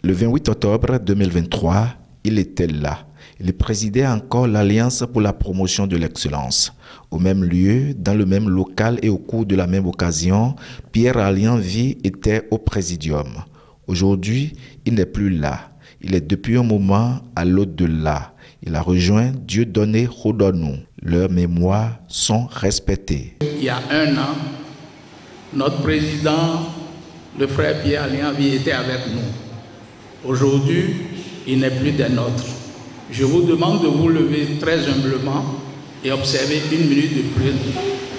Le 28 octobre 2023, il était là. Il présidait encore l'Alliance pour la promotion de l'excellence. Au même lieu, dans le même local et au cours de la même occasion, Pierre Alianvi était au présidium. Aujourd'hui, il n'est plus là. Il est depuis un moment à l'au-delà. Il a rejoint Dieudonné Rodonu. Leurs mémoires sont respectées. Il y a un an, notre président, le frère Pierre Alianvi, était avec nous. Aujourd'hui, il n'est plus des nôtres. Je vous demande de vous lever très humblement et observer une minute de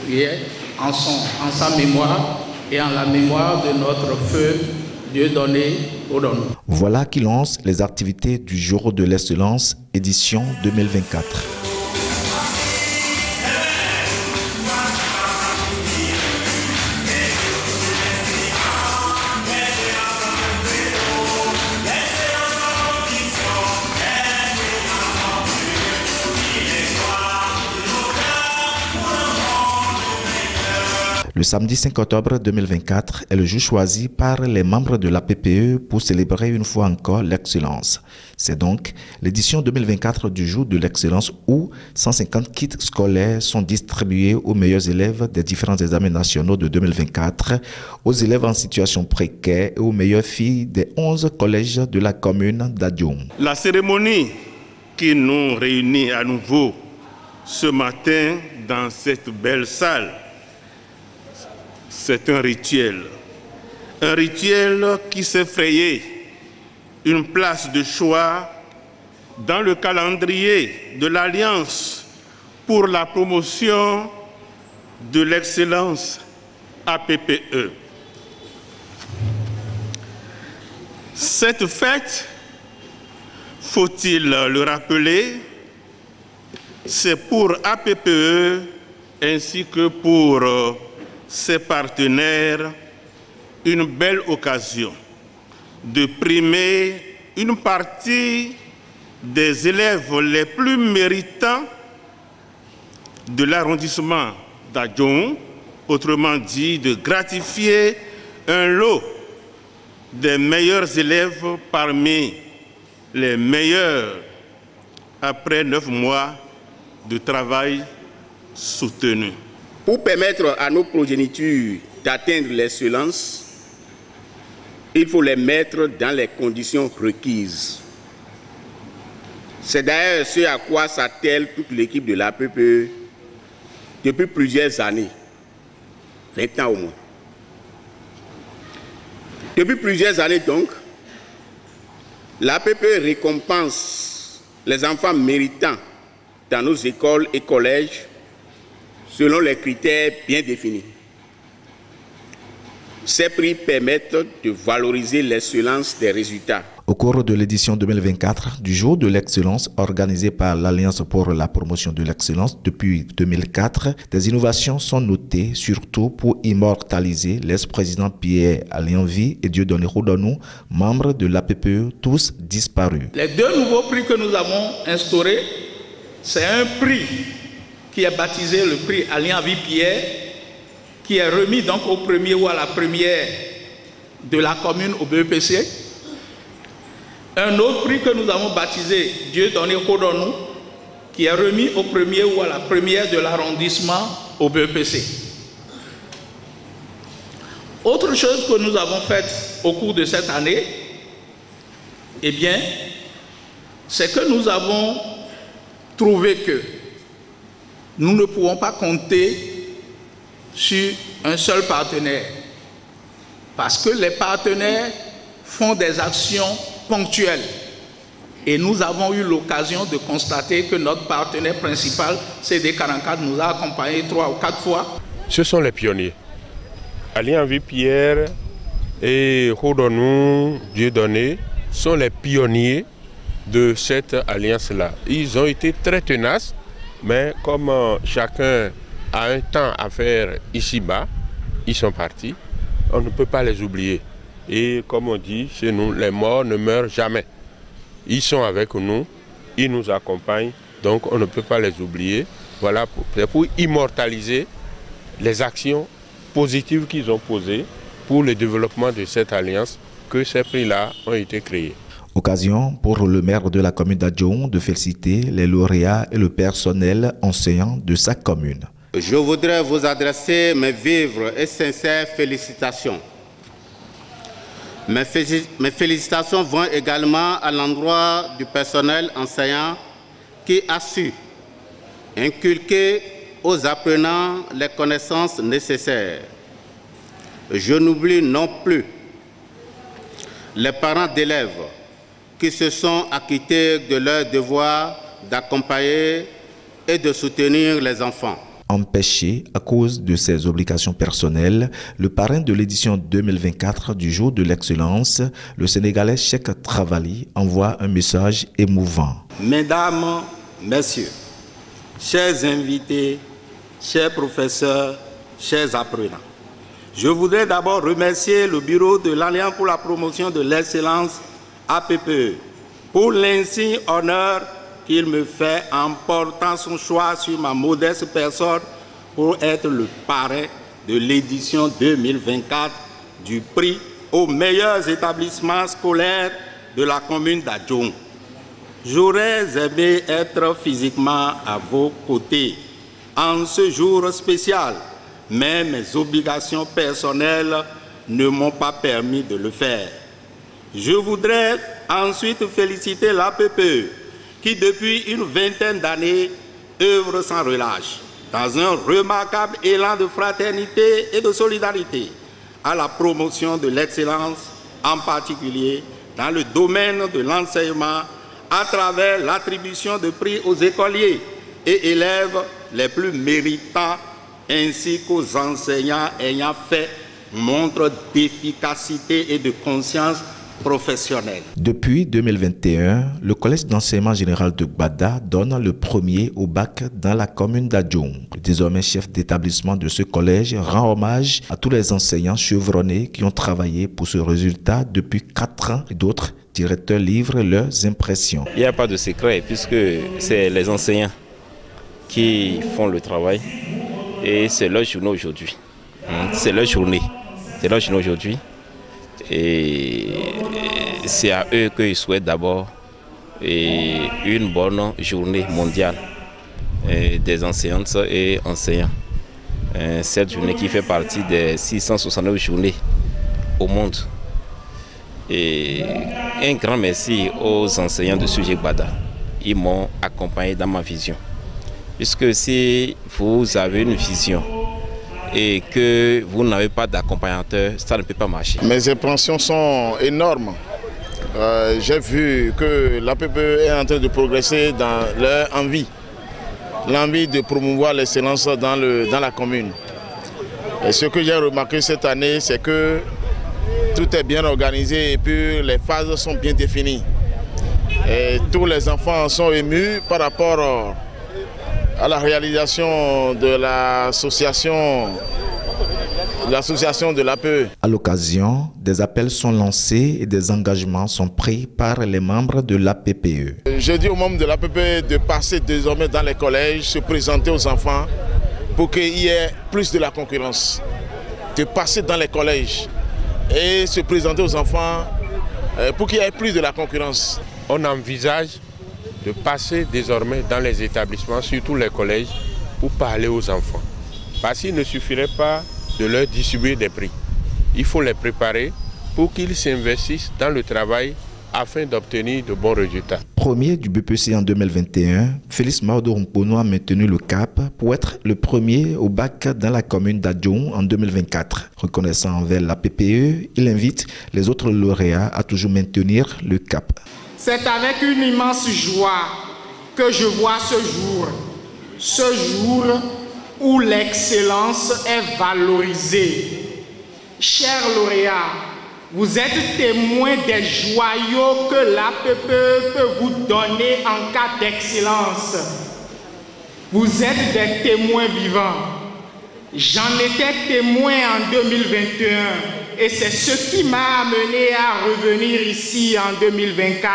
prière en sa mémoire et en la mémoire de notre feu Dieudonné Rodonu. Voilà qui lance les activités du Jour de l'excellence, édition 2024. Le samedi 5 octobre 2024 est le jour choisi par les membres de la PPE pour célébrer une fois encore l'excellence. C'est donc l'édition 2024 du Jour de l'excellence où 150 kits scolaires sont distribués aux meilleurs élèves des différents examens nationaux de 2024, aux élèves en situation précaire et aux meilleures filles des 11 collèges de la commune d'Adioum. La cérémonie qui nous réunit à nouveau ce matin dans cette belle salle, c'est un rituel qui s'est frayé une place de choix dans le calendrier de l'Alliance pour la promotion de l'excellence APPE. Cette fête, faut-il le rappeler, c'est pour APPE ainsi que pour ses partenaires une belle occasion de primer une partie des élèves les plus méritants de l'arrondissement d'Adioum, autrement dit de gratifier un lot des meilleurs élèves parmi les meilleurs après 9 mois de travail soutenu. Pour permettre à nos progénitures d'atteindre l'excellence, il faut les mettre dans les conditions requises. C'est d'ailleurs ce à quoi s'attelle toute l'équipe de l'APPE depuis plusieurs années, 20 ans au moins. Depuis plusieurs années donc, l'APPE récompense les enfants méritants dans nos écoles et collèges selon les critères bien définis. Ces prix permettent de valoriser l'excellence des résultats. Au cours de l'édition 2024 du Jour de l'excellence organisée par l'Alliance pour la promotion de l'excellence depuis 2004, des innovations sont notées, surtout pour immortaliser l'ex-président Pierre Alianvi et Dieudonné Rodonu, membres de l'APPE, tous disparus. Les 2 nouveaux prix que nous avons instaurés, c'est un prix qui est baptisé le prix Alianvi Pierre, qui est remis donc au premier ou à la première de la commune au BEPC. Un autre prix que nous avons baptisé Dieudonné Rodonu, qui est remis au premier ou à la première de l'arrondissement au BEPC. Autre chose que nous avons faite au cours de cette année, eh bien, c'est que nous avons trouvé que nous ne pouvons pas compter sur un seul partenaire, parce que les partenaires font des actions ponctuelles. Et nous avons eu l'occasion de constater que notre partenaire principal, CD44, nous a accompagnés 3 ou 4 fois. Ce sont les pionniers. Alianvi Pierre et Rodonu Dieudonné sont les pionniers de cette alliance-là. Ils ont été très tenaces, mais comme chacun a un temps à faire ici-bas, ils sont partis. On ne peut pas les oublier. Et comme on dit chez nous, les morts ne meurent jamais. Ils sont avec nous, ils nous accompagnent, donc on ne peut pas les oublier. Voilà, pour immortaliser les actions positives qu'ils ont posées pour le développement de cette alliance que ces prix-là ont été créés. Occasion pour le maire de la commune d'Adjoum de féliciter les lauréats et le personnel enseignant de sa commune. Je voudrais vous adresser mes vives et sincères félicitations. Mes félicitations vont également à l'endroit du personnel enseignant qui a su inculquer aux apprenants les connaissances nécessaires. Je n'oublie non plus les parents d'élèves qui se sont acquittés de leur devoir d'accompagner et de soutenir les enfants. Empêché à cause de ses obligations personnelles, le parrain de l'édition 2024 du Jour de l'Excellence, le Sénégalais Cheikh Travali, envoie un message émouvant. Mesdames, Messieurs, chers invités, chers professeurs, chers apprenants, je voudrais d'abord remercier le bureau de l'Alliance pour la promotion de l'excellence APPE pour l'insigne honneur qu'il me fait en portant son choix sur ma modeste personne pour être le parrain de l'édition 2024 du prix aux meilleurs établissements scolaires de la commune d'Adjoum. J'aurais aimé être physiquement à vos côtés en ce jour spécial, mais mes obligations personnelles ne m'ont pas permis de le faire. Je voudrais ensuite féliciter l'APPE qui, depuis une vingtaine d'années, œuvre sans relâche, dans un remarquable élan de fraternité et de solidarité, à la promotion de l'excellence, en particulier dans le domaine de l'enseignement, à travers l'attribution de prix aux écoliers et élèves les plus méritants, ainsi qu'aux enseignants ayant fait montre d'efficacité et de conscience professionnelle. Depuis 2021, le Collège d'enseignement général de Gbada donne le premier au bac dans la commune d'Adjoum. Le désormais chef d'établissement de ce collège rend hommage à tous les enseignants chevronnés qui ont travaillé pour ce résultat depuis 4 ans. D'autres directeurs livrent leurs impressions. Il n'y a pas de secret puisque c'est les enseignants qui font le travail et c'est leur journée aujourd'hui. C'est leur journée. C'est leur journée aujourd'hui. Et c'est à eux que je souhaite d'abord une bonne journée mondiale des enseignantes et enseignants. Cette journée qui fait partie des 669 journées au monde. Et un grand merci aux enseignants de Sujet Gbada. Ils m'ont accompagné dans ma vision. Puisque si vous avez une vision et que vous n'avez pas d'accompagnateur, ça ne peut pas marcher. Mes impressions sont énormes. J'ai vu que l'APPE est en train de progresser dans leur envie. L'envie de promouvoir l'excellence dans la commune. Et ce que j'ai remarqué cette année, c'est que tout est bien organisé et puis les phases sont bien définies. Et tous les enfants sont émus par rapport à la réalisation de l'association de l'APPE. À l'occasion, des appels sont lancés et des engagements sont pris par les membres de l'APPE. Je dis aux membres de l'APPE de passer désormais dans les collèges, se présenter aux enfants pour qu'il y ait plus de la concurrence. De passer dans les collèges et se présenter aux enfants pour qu'il y ait plus de la concurrence. On envisage de passer désormais dans les établissements, surtout les collèges, pour parler aux enfants. Parce qu'il ne suffirait pas de leur distribuer des prix. Il faut les préparer pour qu'ils s'investissent dans le travail afin d'obtenir de bons résultats. Premier du BPC en 2021, Félix Maodo Rumpono a maintenu le cap pour être le premier au bac dans la commune d'Adjoum en 2024. Reconnaissant envers la PPE, il invite les autres lauréats à toujours maintenir le cap. C'est avec une immense joie que je vois ce jour où l'excellence est valorisée. Chers lauréats, vous êtes témoins des joyaux que l'APPE peut vous donner en cas d'excellence. Vous êtes des témoins vivants. J'en étais témoin en 2021 et c'est ce qui m'a amené à revenir ici en 2024.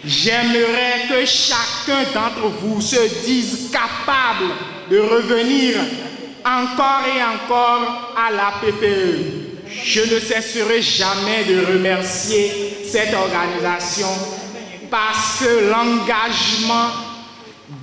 J'aimerais que chacun d'entre vous se dise capable de revenir encore et encore à la PPE. je ne cesserai jamais de remercier cette organisation parce que l'engagement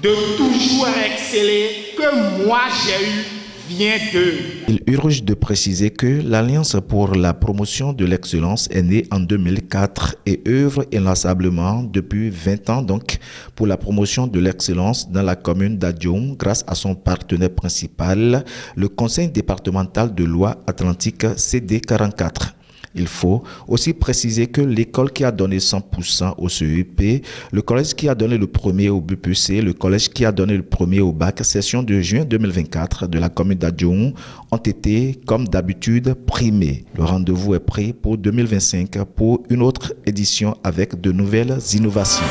de toujours exceller que moi j'ai eu vient d'eux. Il urge de préciser que l'Alliance pour la promotion de l'excellence est née en 2004 et œuvre inlassablement depuis 20 ans donc pour la promotion de l'excellence dans la commune d'Adioum grâce à son partenaire principal, le Conseil départemental de Loire-Atlantique CD44. Il faut aussi préciser que l'école qui a donné 100% au CEP, le collège qui a donné le premier au BPC, le collège qui a donné le premier au bac, session de juin 2024 de la commune d'Adioum, ont été, comme d'habitude, primés. Le rendez-vous est pris pour 2025 pour une autre édition avec de nouvelles innovations.